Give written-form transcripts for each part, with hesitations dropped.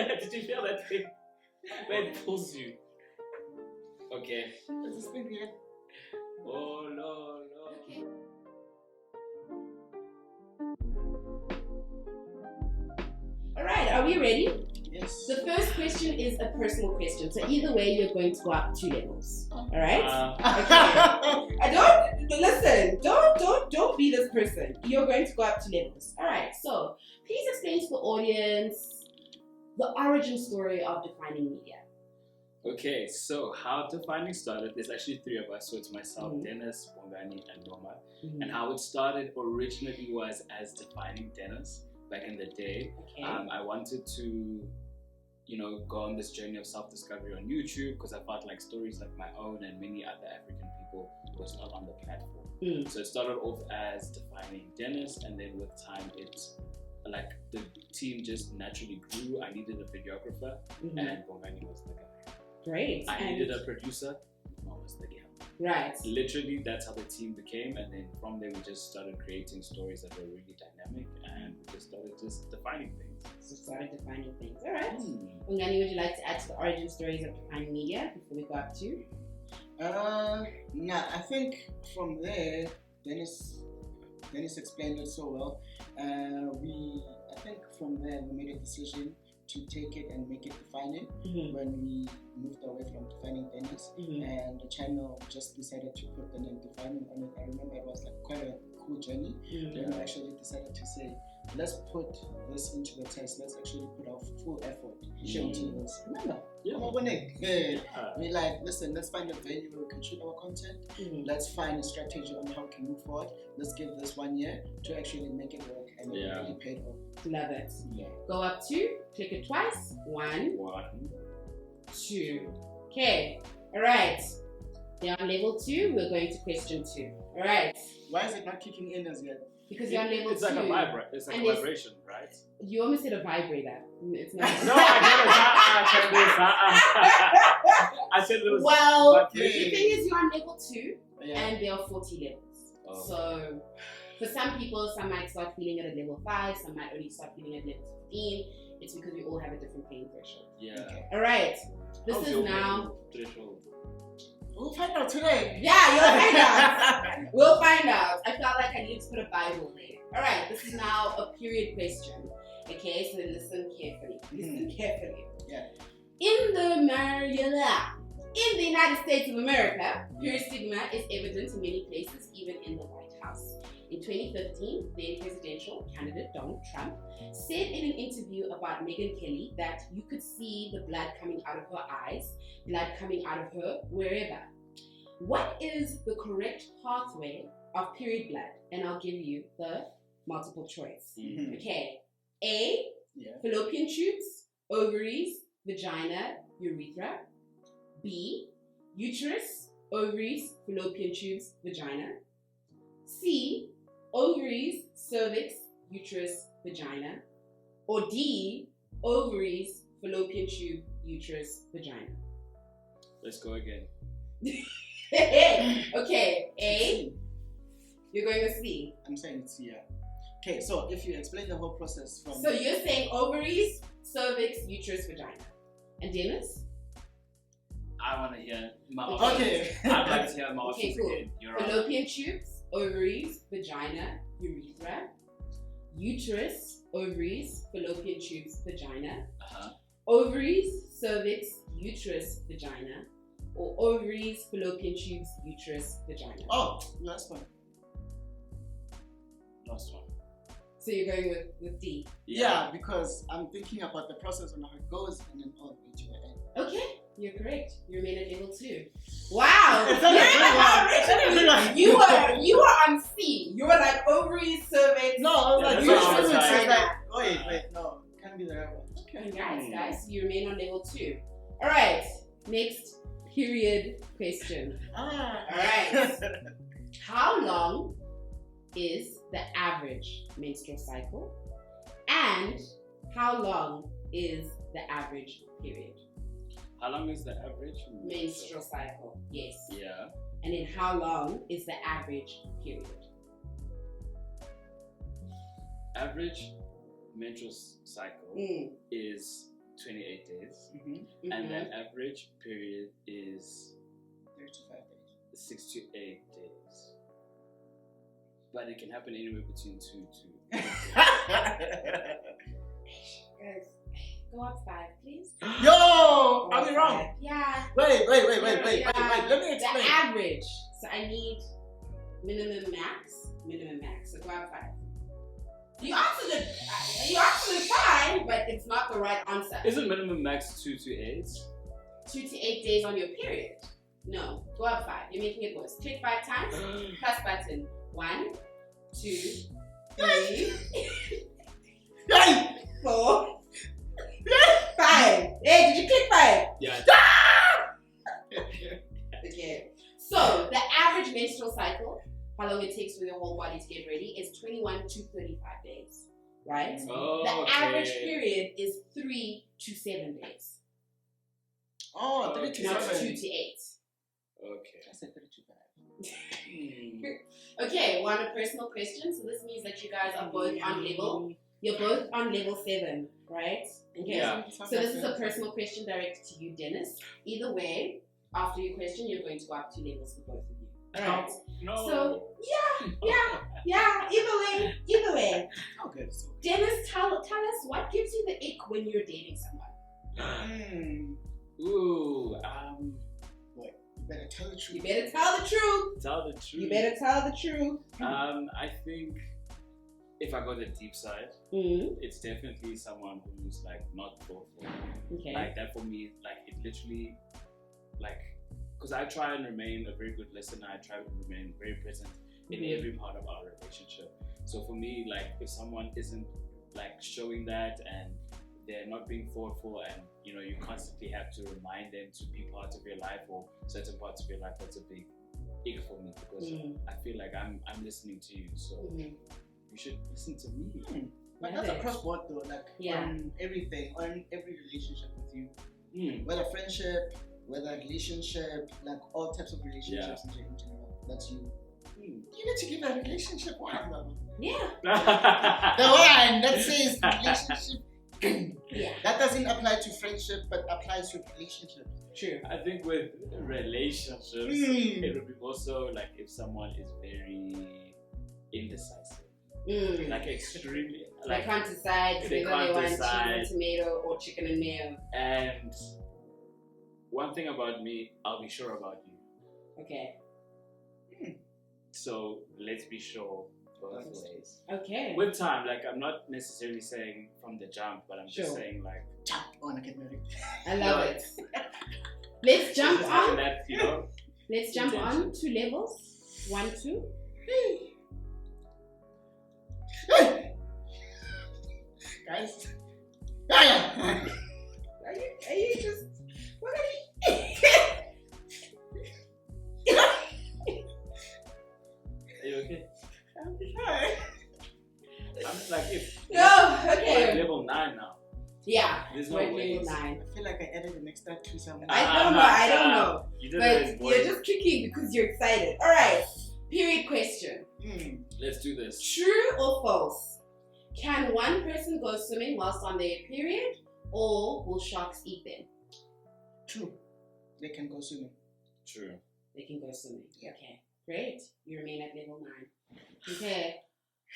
Did you feel that thing? Where it pulls you. Okay. There's a spin here. Oh no. Okay. Alright, are we ready? Yes. The first question is a personal question. So either way, you're going to go up 2 levels. Alright? Don't be this person. You're going to go up 2 levels. Alright, so please explain to the audience the origin story of Defining Media. Okay, so how Defining started, there's actually 3 of us. So it's myself, Dennis, Bongani, and Roma. And how it started originally was as Defining Dennis back in the day. Okay. I wanted to, go on this journey of self-discovery on YouTube because I felt like stories like my own and many other African people was not on the platform. So it started off as Defining Dennis, and then with time the team just naturally grew. I needed a videographer, and Bongani was the guy. Great. I needed a producer, Roma was the girl. Right. Literally, that's how the team became, and then from there we just started creating stories that were really dynamic, and we just started defining things. So started defining things. All right. Bongani, would you like to add to the origin stories of Defining Media before we go up to? I think from there, Dennis explained it so well. I think from there we made a decision to take it and make it Defining when we moved away from Defining Dennis, and the channel just decided to put the name Defining on it. I remember it was like quite a cool journey. Then we actually decided to say, let's put this into the test. Let's actually put our full effort into this. Remember? We're like, listen, let's find a venue where we can shoot our content. Let's find a strategy on how we can move forward. Let's give this 1 year to actually make it work, and it really paid off. Love it. Yeah. Go up 2, click it twice. 1, 2. Okay. All right. You're on level 2. We're going to question 2. All right. Why is it not kicking in as yet? Because you're on level 2. It's like a vibrator. It's like a vibration, right? You almost said a vibrator. It's not. No, I said it was. Well, the thing is, you're on level 2, Yeah. and there are 40 levels. Oh. So, for some people, some might start feeling it at level 5, some might only start feeling it at level 15. It's because we all have a different pain threshold. Yeah. Okay. All right. This How's is your now. threshold? We'll find out today. Yeah, you'll find out. We'll find out. I felt like I needed to put a Bible there. All right. This is now a period question. Okay, so listen carefully. Listen carefully. Yeah. In the United States of America, period stigma is evident in many places, even in the White House. In 2015, then presidential candidate Donald Trump said in an interview about Megyn Kelly that you could see the blood coming out of her eyes, blood coming out of her wherever. What is the correct pathway of period blood? And I'll give you the multiple choice. Okay. A, fallopian tubes, ovaries, vagina, urethra. B, uterus, ovaries, fallopian tubes, vagina. C, ovaries, cervix, uterus, vagina. Or D, ovaries, fallopian tube, uterus, vagina. Let's go again. Okay, A, you're going with C. I'm saying it's C, yeah. Okay, so if you explain the whole process from... So you're saying ovaries, cervix, uterus, vagina. And Dennis? I want to hear my Okay. options. Okay. I'd like to hear my options cool. again. You're on. Fallopian tubes, ovaries, vagina, urethra. Uterus, ovaries, fallopian tubes, vagina. Ovaries, cervix, uterus, vagina. Or ovaries, fallopian tubes, uterus, vagina. Oh, last one. Last one. So you're going with D. Yeah, because I'm thinking about the process and how it goes, and then all the way to the end. Okay, you're correct. You remain at level 2. Wow! It's not a good one. You were on C. You were like ovaries, cervix. No, I was like, Yeah, that's what I was uterus like. is like, wait, no, can't be the right one. Okay. Guys, you remain on level 2. All right, next period question. All right. How long is the average menstrual cycle? And how long is the average period? How long is the average Menstrual cycle, yes. Yeah. And then how long is the average period? Average menstrual cycle is 28 days, Mm-hmm. and that average period is 35 days. 6 to 8 days. But it can happen anywhere between 2 to 8 days. Guys, go up 5, please. Yo! Go Are up we wrong? 5. Yeah. Wait. Yeah. Let me explain. The average. So I need minimum max. So go up 5. You answered it fine, but it's not the right answer. Isn't minimum max 2 to 8? 2 to 8 days on your period. No, go up 5. You're making it worse. Click 5 times. Plus button. 1, 2, 3, 4, 5. Hey, did you click 5? Yeah. Okay. So the average menstrual cycle, how long it takes for your whole body to get ready, is 21 to 35 days. Right? Oh, The average period is 3 to 7 days. Oh, 3 to Not 7. 2 to 8. Okay. I said 3 to 5. Okay, one a personal question. So this means that you guys are both on level. You're both on level 7, right? Okay. Yeah. So this is a personal question directed to you, Dennis. Either way, after your question, you're going to go up 2 levels for both of you. Alright. No. So either way. Okay. So. Dennis, tell us what gives you the ick when you're dating someone. Ooh. What? You better tell the truth. You better tell the truth. Tell the truth. You better tell the truth. I think if I go the deep side, it's definitely someone who's like not thoughtful. Okay. Like that for me, like it literally, like, because I try and remain a very good listener. I try to remain very present in every part of our relationship. So for me, like if someone isn't like showing that and they're not being thoughtful, and you know you constantly have to remind them to be part of your life or certain parts of your life, that's a big ick for me, because I feel like I'm listening to you, so you should listen to me. But that's across board though, like on everything, on every relationship with you, whether friendship, whether relationship, like all types of relationships in general. That's you. You need to give a relationship one, though. Yeah. The one that says relationship. Yeah. That doesn't apply to friendship, but applies to relationships. True. I think with relationships, it would be also like if someone is very indecisive. Like extremely, they can't decide whether they want cheese and tomato or chicken and mayo. And one thing about me, I'll be sure about you. Okay. So let's be sure both ways. Okay. With time, like I'm not necessarily saying from the jump, but I'm just saying like jump on and get married. I love it. Let's jump on. That, you know, let's jump on 2 levels. 1, 2. Guys. Are you just what are you Are you okay? I'm fine. I'm just like if okay. we're at level 9 now. Yeah. There's no we're way. level 9. I feel like I added an extra 2 somewhere. I don't know. You did but it you're just clicking because you're excited. Alright. Period question. Let's do this. True or false? Can one person go swimming whilst on their period, or will sharks eat them? True. They can go swimming. True. They can go swimming. Yeah. Okay. Great. You remain at level 9. Okay.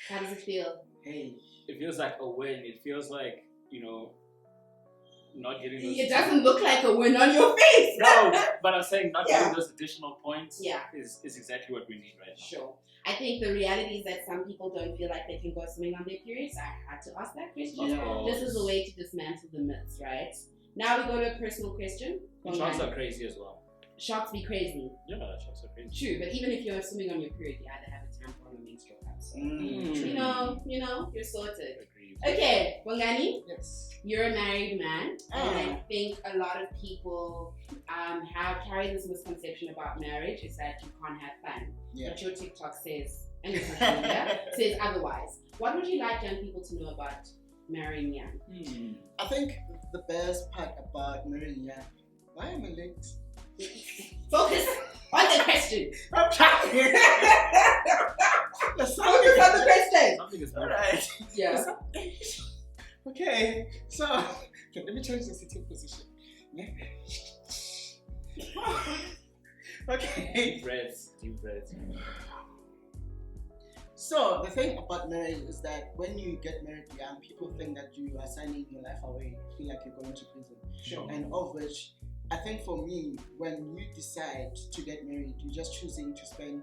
How does it feel? Hey. It feels like a win. It feels like, you know, not getting those. It doesn't look like a win on your face. No, but I'm saying not getting those additional points is exactly what we need right now. Sure. I think the reality is that some people don't feel like they can go swimming on their periods. I had to ask that question. Yeah. This is a way to dismantle the myths, right? Now we go to a personal question. And sharks are crazy as well. Sharks be crazy. Yeah, sharks are crazy. True, but even if you're swimming on your period, you either have a tampon or menstrual cup. So, you know, you're sorted. Agreed. Okay, Bongani. Yes. You're a married man, and I think a lot of people have carried this misconception about marriage is that you can't have fun. Yeah. But your TikTok says, and your social media says otherwise. What would you like young people to know about marrying young? I think the best part about marrying young. Why am I late? Focus on the question. I'm trying. Focus on the question. Something is Alright. Yeah. Okay, so Okay, let me change the sitting position. Yeah. Okay. Deep breaths. So the thing about marriage is that when you get married young, people think that you are signing your life away. You feel like you're going to prison. Sure. And of which, I think for me, when you decide to get married, you're just choosing to spend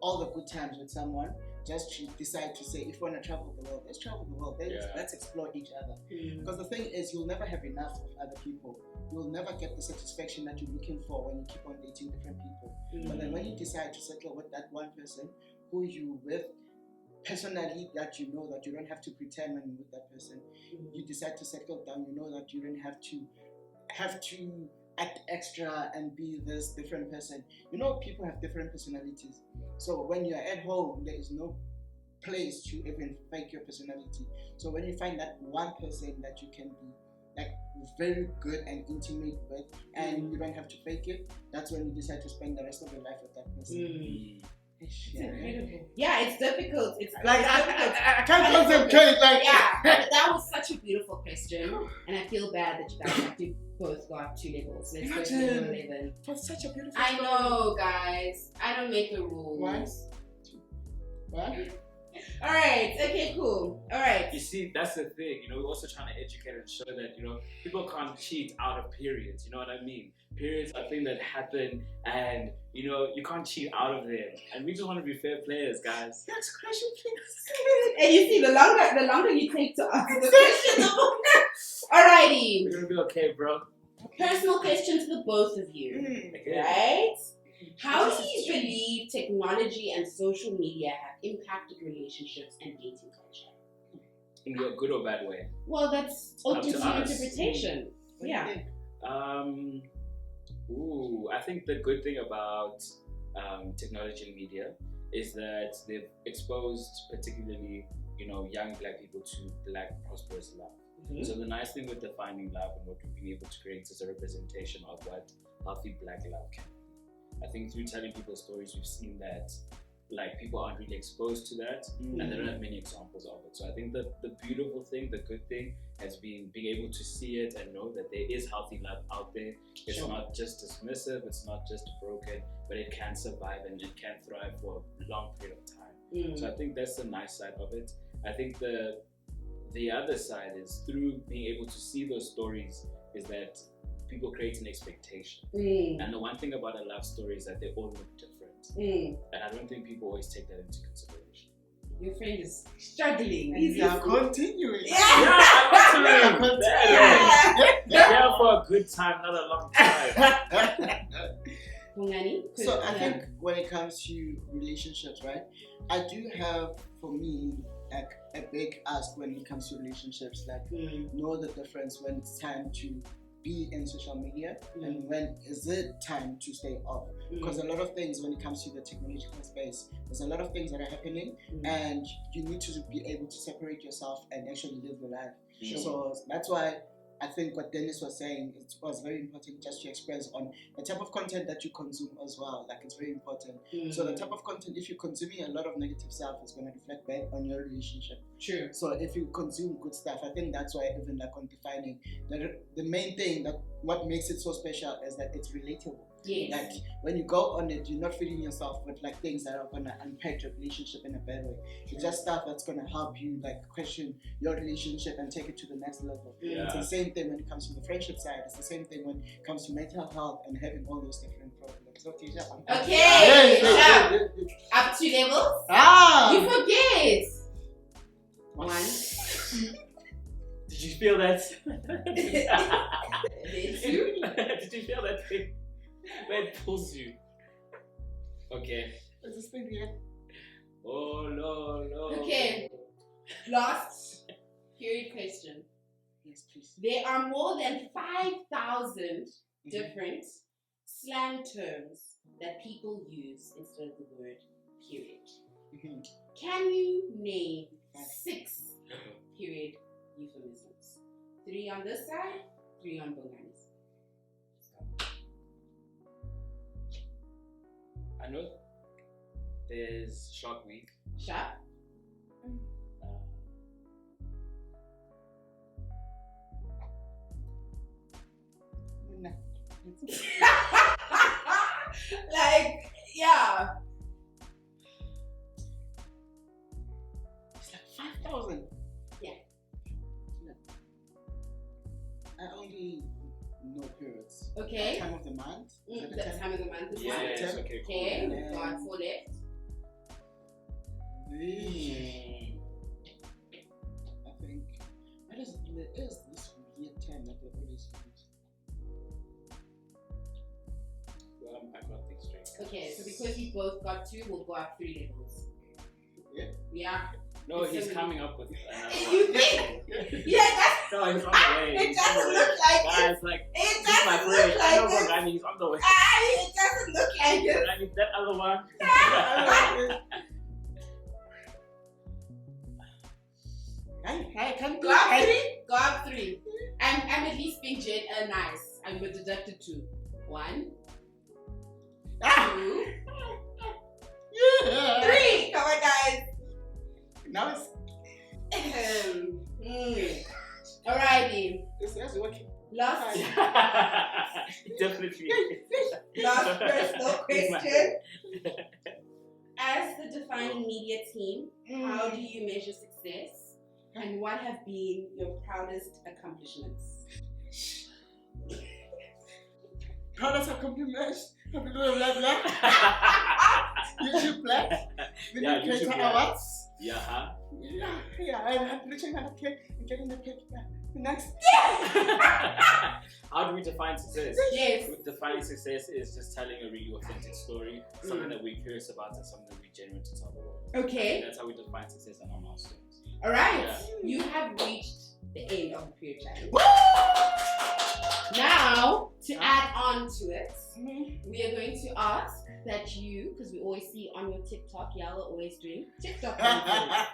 all the good times with someone. Just to decide to say, if you want to travel the world, let's travel the world. Let's explore each other. Because the thing is, you'll never have enough of other people. You'll never get the satisfaction that you're looking for when you keep on dating different people. But then when you decide to settle with that one person who you with personally, that you know that you don't have to pretend when you're with that person, you decide to settle down, you know that you don't have to act extra and be this different person. You know, people have different personalities. So when you're at home, there is no place to even fake your personality. So when you find that one person that you can be like very good and intimate with, and you don't have to fake it, that's when you decide to spend the rest of your life with that person. It's incredible. Yeah, it's difficult. It's like difficult. I can't concentrate. Like but that was such a beautiful question, and I feel bad that you guys have to both got 2 levels. Let's go to level 11. That's such a beautiful. I know, guys. I don't make the rules. 1, 2, 1. All right. Okay. Cool. All right. You see, that's the thing. You know, we're also trying to educate and show that, you know, people can't cheat out of periods. You know what I mean? Periods are things that happen, and you know, you can't cheat out of them. And we just want to be fair players, guys. That's question, And you see, the longer you take to answer the question, the more. Alrighty. We're gonna be okay, bro. Personal question to the both of you, right? How do you believe technology and social media have impacted relationships and dating culture? In a good or bad way? Well, that's open to us. interpretation. Yeah. I think the good thing about technology and media is that they've exposed particularly, you know, young black people to black prosperous love. So the nice thing with defining love and what we've been able to create is a representation of what healthy black love can be. I think through telling people stories, we've seen that like people aren't really exposed to that, and they don't have many examples of it. So I think that the beautiful thing, the good thing, has been being able to see it and know that there is healthy love out there. It's not just dismissive, it's not just broken, but it can survive and it can thrive for a long period of time. So I think that's the nice side of it. I think the other side is through being able to see those stories is that people create an expectation. And the one thing about a love story is that they all look different. And I don't think people always take that into consideration. Your friend is struggling. He's continuing. I'm here for a good time, not a long time. Bongani? So I think when it comes to relationships, right, I do have, for me, like a big ask when it comes to relationships, like know the difference when it's time to be in social media and when is it time to stay off, because a lot of things when it comes to the technological space, there's a lot of things that are happening and you need to be able to separate yourself and actually live your life. So that's why I think what Dennis was saying, it was very important just to express on the type of content that you consume as well. Like, it's very important. So the type of content, if you're consuming a lot of negative stuff, it's going to reflect back on your relationship. True. So if you consume good stuff, I think that's why even like on defining, the main thing that what makes it so special is that it's relatable. Yes. Like when you go on it, you're not feeding yourself with like things that are gonna impact your relationship in a bad way. It's just stuff that's gonna help you like question your relationship and take it to the next level. It's the same thing when it comes to the friendship side. It's the same thing when it comes to mental health and having all those different problems. Okay, up 2 levels. You forget. 1. Did you feel that? Then 2. Did you feel that thing? Where it pulls you. Okay. What's this thing here? Oh no. Okay. Last period question. Yes, please. There are more than 5,000 different slang terms that people use instead of the word period. Can you name 6 period euphemisms? 3 on this side, 3 on Bongani's. I know there's Shark Week. Shark? Nah. Like, yeah. It's like 5,000. Yeah. I only know periods. Okay. Time of the month. The time of the month is Yeah, one. it's okay, cool. Okay, And got 4 left. I think there is this weird term that they always use. Well, I got things straight. Okay, so because we both got 2, we'll go up 3 levels. Yeah. Yeah. No, he's coming up with another You one. think? Yeah, that's. No, he's on the way. It He's on the doesn't way. look like it. Guys, like, It this is my doesn't friend. look I know like it. Bongani, he's on the way. It doesn't look like it. I need that other one. I can't Go up 3. Go up 3. I'm at least being nice. I'm deducted 2. 1, 2, 3. Come on, guys. Now it's Alrighty. it's working. Last Definitely. personal question. As the defining media team, how do you measure success? And what have been your proudest accomplishments? Proudest accomplishments. Blah blah. YouTube Black. The Yeah, new creator YouTube Black. awards. Yeah. Yeah. I'm reaching out of cake and getting the cake. Next. How do we define success? Yes. Defining success is just telling a really authentic story, something that we're curious about and something that we're genuine to tell the world. Okay. That's how we define success and our milestones. Alright. Yeah. You have reached the end of the period challenge. Now, to add on to it, we are going to ask that you, because we always see on your TikTok, y'all are always doing TikTok dances.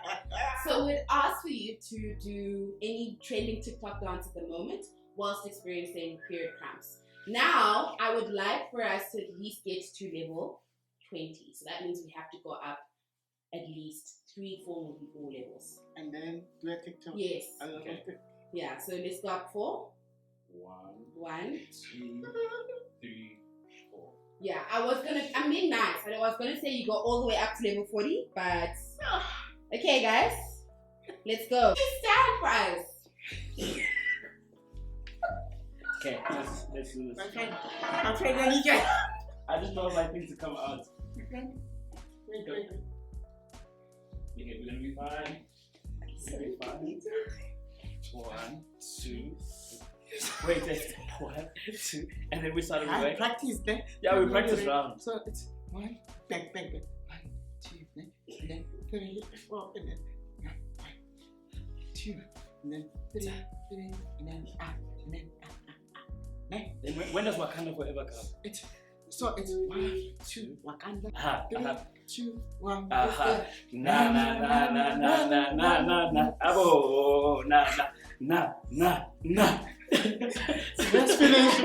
So we'd ask for you to do any trending TikTok dance at the moment whilst experiencing period cramps. Now, I would like for us to at least get to level 20. So that means we have to go up at least 3, 4, maybe 4 levels. And then do a TikTok. Yes. Okay. Yeah, so let's go up 4. 1, 2, 3, 4. Yeah, I'm being nice. I was gonna say you go all the way up to level 40, but okay, guys, let's go. Stand for us. Okay, let's do this. I'm trying to get. I just don't like things to come out. Okay, we're gonna be fine. We're gonna be fine. 1, 2. Wait, 1, 2, and then we started I away. practice then. Yeah, we practice round. So it's 1, bang, bang, bang. 1, 2, and then 3, 4, and then 1, 2, and then 3, and then and then Then when does Wakanda Forever come? It's 1, 2, Wakanda. 3, 2, 1. Aha. Na na na na na na na na na. Abo na na na na na. Let's finish.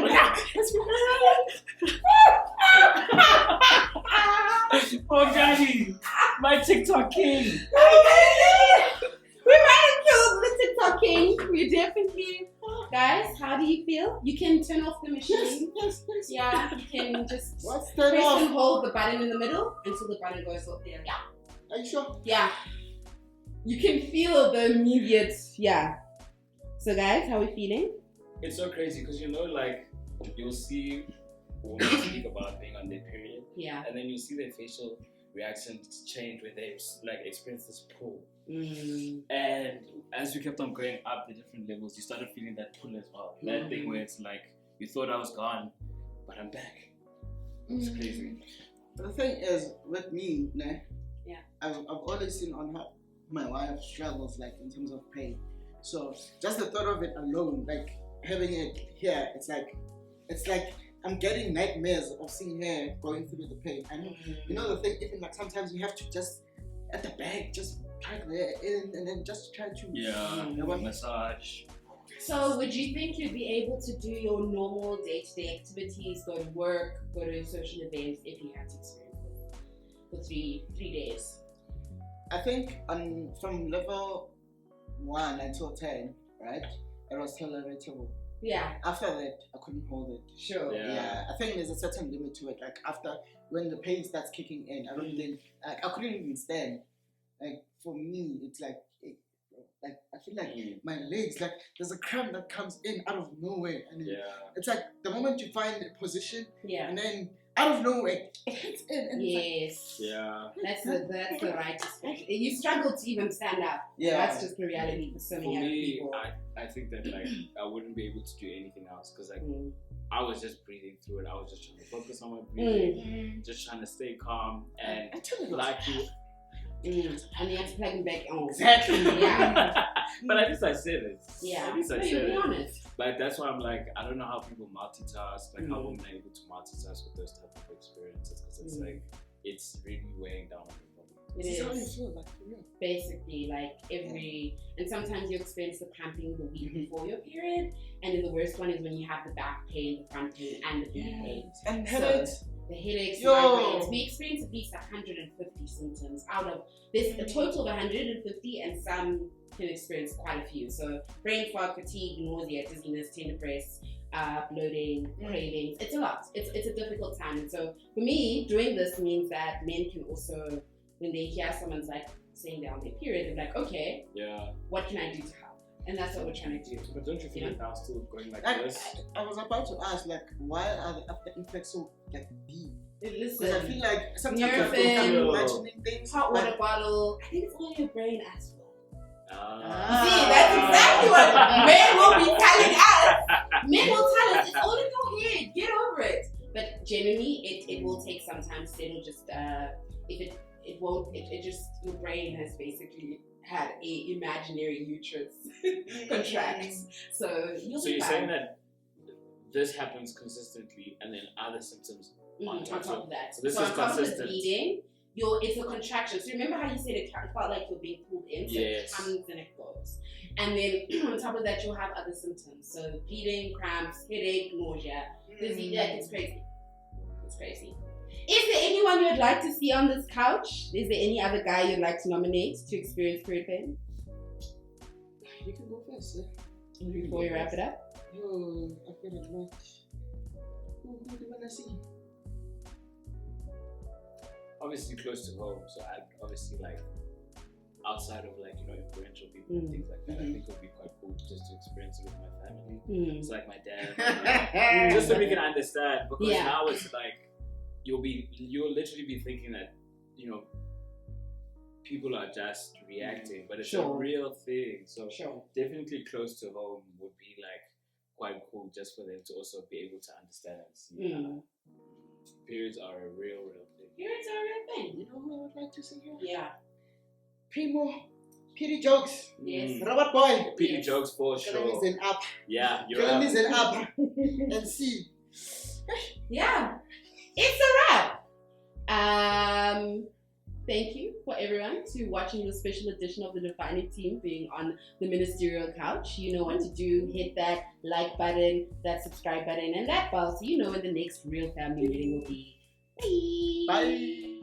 Bongani, my TikTok king. We might have killed the TikTok king. We definitely. Guys, how do you feel? You can turn off the machine. Yes. Yeah, you can just What's press that and off? hold the button in the middle until the button goes up there. Yeah. Are you sure? Yeah. You can feel the immediate, yeah. So guys, how are we feeling? It's so crazy because like you'll see women speak about being on their period, Yeah. and then you see their facial reactions change when they like experience this pull. And as we kept on going up the different levels, you started feeling that pull as well. That thing where it's like you thought I was gone, but I'm back. It's crazy. The thing is, with me, Yeah. I've always seen on how my wife struggles, like in terms of pain. So just the thought of it alone, like having it here, it's like I'm getting nightmares of seeing her going through the pain. I know, you know the thing. Even like sometimes you have to just at the back, just try there in, and then just try to Massage. So would you think you'd be able to do your normal day-to-day activities, go to work, go to social events if you had to experience it for three days? I think from level 1 until 10, right, it was tolerable. Yeah. After that, I couldn't hold it. Sure. Yeah. I think there's a certain limit to it. Like after when the pain starts kicking in, I don't think like I couldn't even stand. Like for me, it's like I feel like my legs, like there's a cramp that comes in out of nowhere, and it's like the moment you find a position, and then out of nowhere it hits in. And yes. It's like, that's the right expression. You struggle to even stand up. That's just the reality for so many other people. I think that like I wouldn't be able to do anything else because like I was just breathing through it. I was just trying to focus on my breathing, just trying to stay calm, and like and you have to plug them back on. Exactly. But at least I said it. At least I said said it. Be honest. But that's why I'm like, I don't know how people multitask, like how women are able to multitask with those type of experiences, because it's like it's really weighing down on your body. It is. How you feel like basically like and sometimes you experience the cramping the week before your period, and then the worst one is when you have the back pain, the front pain, and the back pain. And headaches. The headaches, migraines. We experience at least 150 symptoms out of this, a total of 150, and some can experience quite a few. So brain fog, fatigue, nausea, dizziness, tender breasts, bloating, cravings. It's a lot. It's a difficult time. And so for me, doing this means that men can also, when they hear someone's like saying they're on their period, they're like, okay, what can I do to help? And that's what we're trying to do. But don't you feel like now still going like this? I was about to ask, like, why are the after effects so like deep? Listen, because I feel like sometimes I'm imagining things. Hot water bottle. I think it's all your brain as well. See, that's exactly what men will be telling us. Men will tell us it's all in your head. Get over it. But generally, it will take some time. It'll just if it won't. It just your brain has basically had a imaginary uterus contract. So you're saying that this happens consistently, and then other symptoms on top of that. So this is consistent. Bleeding, it's a contraction. So remember how you said it felt like you're being pulled in, so it comes and it goes. And then on top of that, you'll have other symptoms. So bleeding, cramps, headache, nausea. It's crazy. It's crazy. Is there anyone you'd like to see on this couch? Is there any other guy you'd like to nominate to experience period pain? You can go first, before you wrap it up. I feel it much. Who do you want to see? Obviously close to home, so I'd obviously like outside of like influential people and things like that. I think it would be quite cool just to experience it with my family. It's like my dad, just so we can understand. Because now it's like you'll literally be thinking that people are just reacting, but it's a real thing. So definitely close to home would be like quite cool, just for them to also be able to understand and see. Periods are a real thing. Periods are a real thing. You know who I would like to see here? Yeah. Primo. Pity jokes. Yes. Robert Boy. Pity jokes for sure. Kilometers and up. Yeah, you're Kilometers and up. And see. Yeah. It's a wrap. Thank you for everyone to watching the special edition of the Defining Team being on the ministerial couch. You know what to do. Hit that like button, that subscribe button, and that bell so you know when the next real family meeting will be. Bye. Bye.